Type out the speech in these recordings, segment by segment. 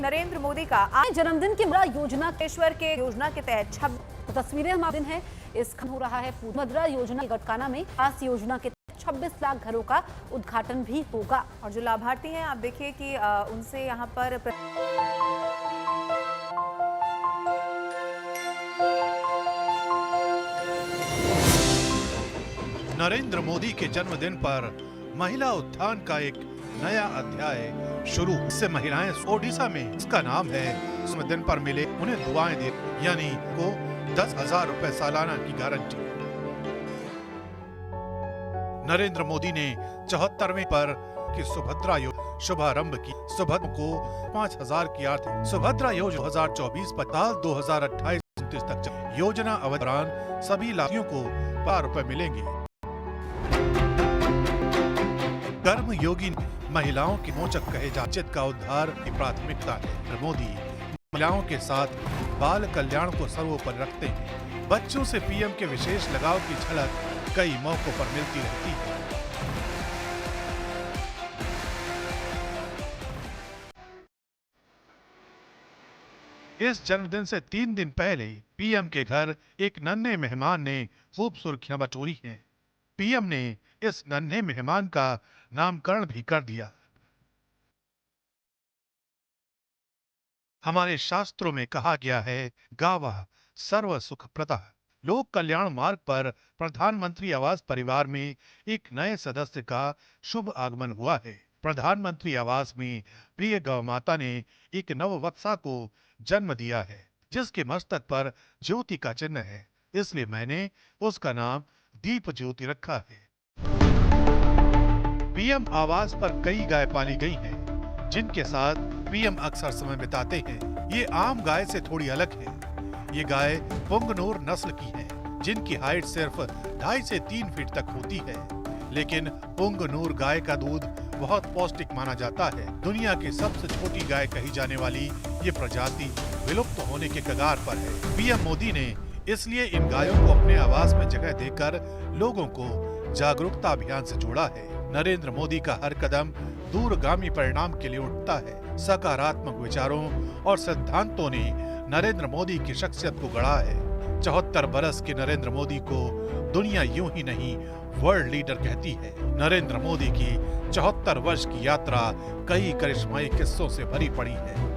नरेंद्र मोदी का आज जन्मदिन की मुद्रा योजना ईश्वर के योजना के तहत तस्वीरें हमारे दिन है। इस हो रहा है मुद्रा योजना गटकाना में खास योजना के 26 लाख घरों का उद्घाटन भी होगा और जो लाभार्थी हैं आप देखिए कि उनसे यहाँ पर नरेंद्र मोदी के जन्मदिन पर महिला उत्थान का एक नया अध्याय शुरू। इससे महिलाएं ओडिशा में, इसका नाम है जन्मदिन पर मिले उन्हें दुआएं दे, यानी को 10,000 रुपए सालाना की गारंटी। नरेंद्र मोदी ने 74वें पर की सुभद्रा योजना शुभारंभ की। सुभद्रा को 5,000 की आर्थिक सुभद्रा योजना 2024 2028 तक योजना अवधि दौरान सभी लाभार्थियों को 12 रुपए मिलेंगे। कर्म योगी महिलाओं की मोचक कहे जाचित का उद्धार की प्राथमिकता है। मोदी महिलाओं के साथ बाल कल्याण को सर्वोपरि रखते हैं। बच्चों से पीएम के विशेष लगाव की झलक कई मौकों पर मिलती रहती है। इस जन्मदिन से 3 दिन पहले पीएम के घर एक नन्हे मेहमान ने खूब सुर्खियां बटोरी हैं। पीएम ने इस नन्हे मेहमान का नामकरण भी कर दिया। हमारे शास्त्रों में कहा गया है, गावः सर्व सुख प्रदः। लोक कल्याण मार्ग पर प्रधानमंत्री आवास परिवार में एक नए सदस्य का शुभ आगमन हुआ है। प्रधानमंत्री आवास में प्रिय गौ माता ने एक नववत्सा को जन्म दिया है, जिसके मस्तक पर ज्योति का चिन्ह है। इसलिए मैंने उसका नाम दीप ज्योति रखा है। पीएम आवास पर कई गाय पाली गई हैं, जिनके साथ पीएम अक्सर समय बिताते हैं। ये आम गाय से थोड़ी अलग है। ये गाय पुंगनूर नस्ल की है, जिनकी हाइट सिर्फ 2.5 से 3 फीट तक होती है। लेकिन पुंगनूर गाय का दूध बहुत पौष्टिक माना जाता है। दुनिया की सबसे छोटी गाय कही जाने वाली ये प्रजाति विलुप्त होने के कगार पर है। पीएम मोदी ने इसलिए इन गायों को अपने आवास में जगह देकर लोगों को जागरूकता अभियान से जोड़ा है। नरेंद्र मोदी का हर कदम दूरगामी परिणाम के लिए उठता है। सकारात्मक विचारों और सिद्धांतों ने नरेंद्र मोदी की शख्सियत को गढ़ा है। 74 बरस के नरेंद्र मोदी को दुनिया यूं ही नहीं वर्ल्ड लीडर कहती है। नरेंद्र मोदी की 74 वर्ष की यात्रा कई करिश्माई किस्सों से भरी पड़ी है।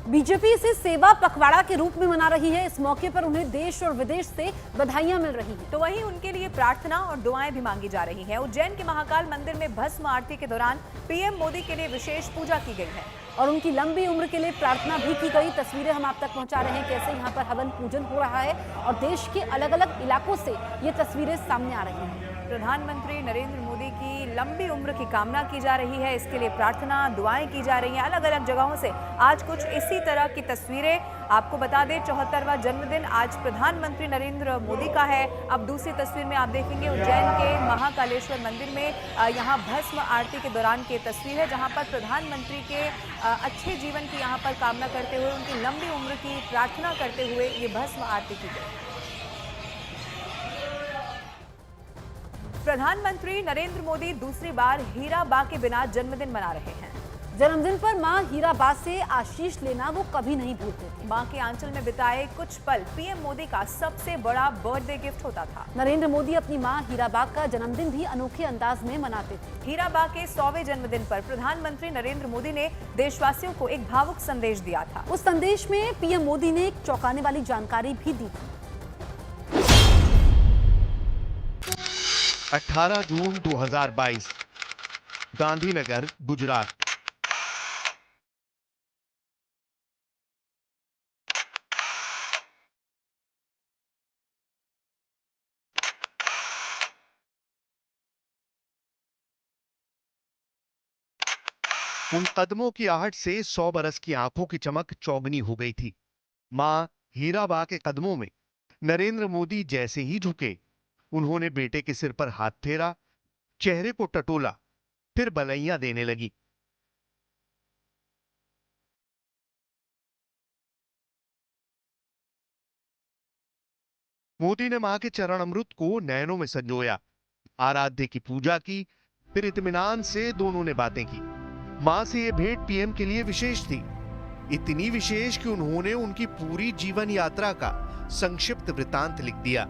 बीजेपी इसे सेवा पखवाड़ा के रूप में मना रही है। इस मौके पर उन्हें देश और विदेश से बधाइयां मिल रही हैं। तो वहीं उनके लिए प्रार्थना और दुआएं भी मांगी जा रही हैं। उज्जैन के महाकाल मंदिर में भस्म आरती के दौरान पीएम मोदी के लिए विशेष पूजा की गई है और उनकी लंबी उम्र के लिए प्रार्थना भी की गई। तस्वीरें हम आप तक पहुंचा रहे हैं, कैसे यहाँ पर हवन पूजन हो रहा है और देश के अलग अलग इलाकों से ये तस्वीरें सामने आ रही हैं। प्रधानमंत्री नरेंद्र मोदी की लंबी उम्र की कामना की जा रही है। इसके लिए प्रार्थना दुआएं की जा रही हैं। अलग अलग जगहों से आज कुछ इसी तरह की तस्वीरें आपको बता दें। 74वां जन्मदिन आज प्रधानमंत्री नरेंद्र मोदी का है। अब दूसरी तस्वीर में आप देखेंगे उज्जैन के महाकालेश्वर मंदिर में यहाँ भस्म आरती के दौरान की तस्वीर है, जहाँ पर प्रधानमंत्री के अच्छे जीवन की यहाँ पर कामना करते हुए, उनकी लंबी उम्र की प्रार्थना करते हुए ये भस्म आरती की गई। प्रधानमंत्री नरेंद्र मोदी दूसरी बार हीराबा के बिना जन्मदिन मना रहे हैं। जन्मदिन पर मां हीराबा से आशीष लेना वो कभी नहीं भूलते थे। मां के आंचल में बिताए कुछ पल पीएम मोदी का सबसे बड़ा बर्थडे गिफ्ट होता था। नरेंद्र मोदी अपनी मां हीराबा का जन्मदिन भी अनोखे अंदाज में मनाते थे। हीराबा के 100वें जन्मदिन पर प्रधानमंत्री नरेंद्र मोदी ने देशवासियों को एक भावुक संदेश दिया था। उस संदेश में पीएम मोदी ने एक चौंकाने वाली जानकारी भी दी थी। 18 जून 2022 गांधीनगर, गुजरात। उन कदमों की आहट से 100 बरस की आंखों की चमक चौगनी हो गई थी। मां हीराबा के कदमों में नरेंद्र मोदी जैसे ही झुके, उन्होंने बेटे के सिर पर हाथ फेरा, चेहरे को टटोला, फिर बलैया देने लगी। मोदी ने मां के चरण अमृत को नयनों में संजोया, आराध्य की पूजा की, फिर इत्मीनान से दोनों ने बातें की। मां से यह भेंट पीएम के लिए विशेष थी, इतनी विशेष कि उन्होंने उनकी पूरी जीवन यात्रा का संक्षिप्त वृतांत लिख दिया,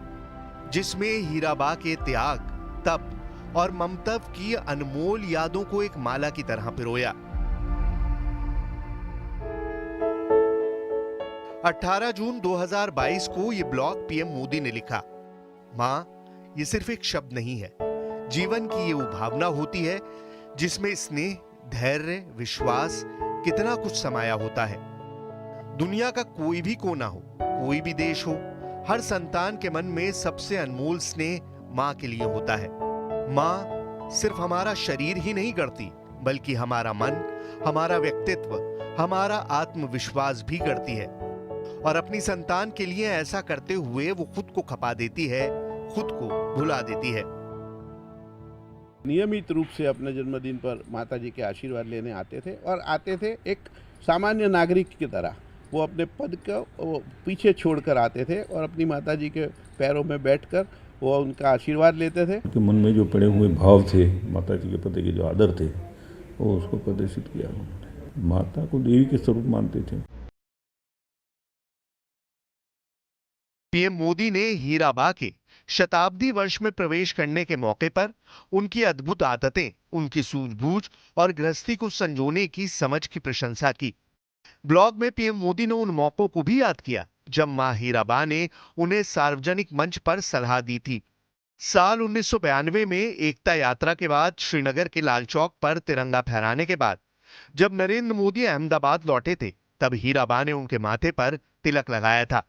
जिसमें हीराबा के त्याग, तप और ममतव की अनमोल यादों को एक माला की तरह पिरोया। 18 जून 2022 को यह ब्लॉग पीएम मोदी ने लिखा। मां, ये सिर्फ एक शब्द नहीं है, जीवन की ये वो भावना होती है जिसमें स्नेह, धैर्य, विश्वास, कितना कुछ समाया होता है। दुनिया का कोई भी कोना हो, कोई भी देश हो, हर संतान के मन में सबसे अनमोल स्नेह मां के लिए होता है। मां सिर्फ हमारा शरीर ही नहीं गढ़ती, बल्कि हमारा मन, हमारा व्यक्तित्व, हमारा आत्मविश्वास भी गढ़ती है। और अपनी संतान के लिए ऐसा करते हुए वो खुद को खपा देती है, खुद को भुला देती है। नियमित रूप से अपने जन्मदिन पर माताजी के आशीर्वाद लेने आते थे और आते थे एक सामान्य नागरिक की तरह। वो अपने पद को पीछे छोड़कर आते थे और अपनी माताजी के पैरों में बैठकर वो उनका आशीर्वाद लेते थे। उनके मन में जो पड़े हुए भाव थे, माताजी के प्रति के जो आदर थे, वो उसको प्रदर्शित किया उन्होंने। माता को देवी के स्वरूप मानते थे। पीएम मोदी ने हीराबा के शताब्दी वर्ष में प्रवेश करने के मौके पर उनकी अद्भुत आदतें, उनकी सूझबूझ और गृहस्थी को संजोने की समझ की प्रशंसा की। ब्लॉग में पीएम मोदी ने उन मौकों को भी याद किया जब मां हीराबा ने उन्हें सार्वजनिक मंच पर सलाह दी थी। साल 1992 में एकता यात्रा के बाद श्रीनगर के लाल चौक पर तिरंगा फहराने के बाद जब नरेंद्र मोदी अहमदाबाद लौटे थे, तब हीराबा ने उनके माथे पर तिलक लगाया था।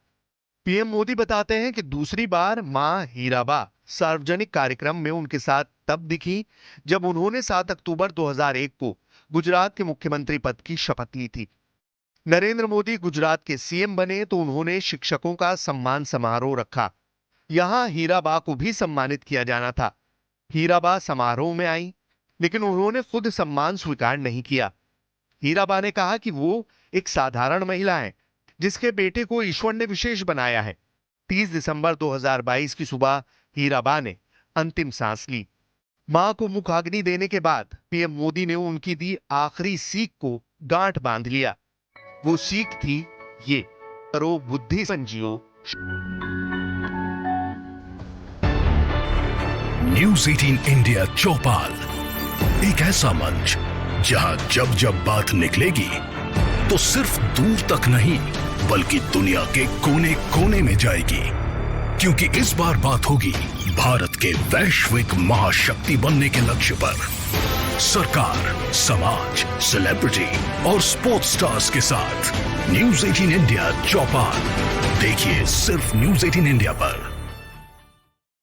पीएम मोदी बताते हैं कि दूसरी बार मां हीराबा सार्वजनिक कार्यक्रम में उनके साथ तब दिखी जब उन्होंने 7 अक्टूबर 2001 को गुजरात के मुख्यमंत्री पद की शपथ ली थी। नरेंद्र मोदी गुजरात के सीएम बने तो उन्होंने शिक्षकों का सम्मान समारोह रखा। यहां हीराबा को भी सम्मानित किया जाना था। हीराबा समारोह में आई, लेकिन उन्होंने खुद सम्मान स्वीकार नहीं किया। हीराबा ने कहा कि वो एक साधारण महिला है जिसके बेटे को ईश्वर ने विशेष बनाया है। 30 दिसंबर 2022 की सुबह हीराबा ने अंतिम सांस ली। मां को मुखाग्नि देने के बाद पीएम मोदी ने उनकी दी आखिरी सीख को गांठ बांध लिया। वो सीख थी ये, करो बुद्धि संजियो। न्यूज़ 18 इंडिया चौपाल, एक ऐसा मंच जहां जब जब बात निकलेगी तो सिर्फ दूर तक नहीं बल्कि दुनिया के कोने कोने में जाएगी, क्योंकि इस बार बात होगी भारत के वैश्विक महाशक्ति बनने के लक्ष्य पर। सरकार, समाज, सेलिब्रिटी और स्पोर्ट्स स्टार्स के साथ न्यूज़ 18 इंडिया चौपाल देखिए सिर्फ न्यूज़ 18 इंडिया पर।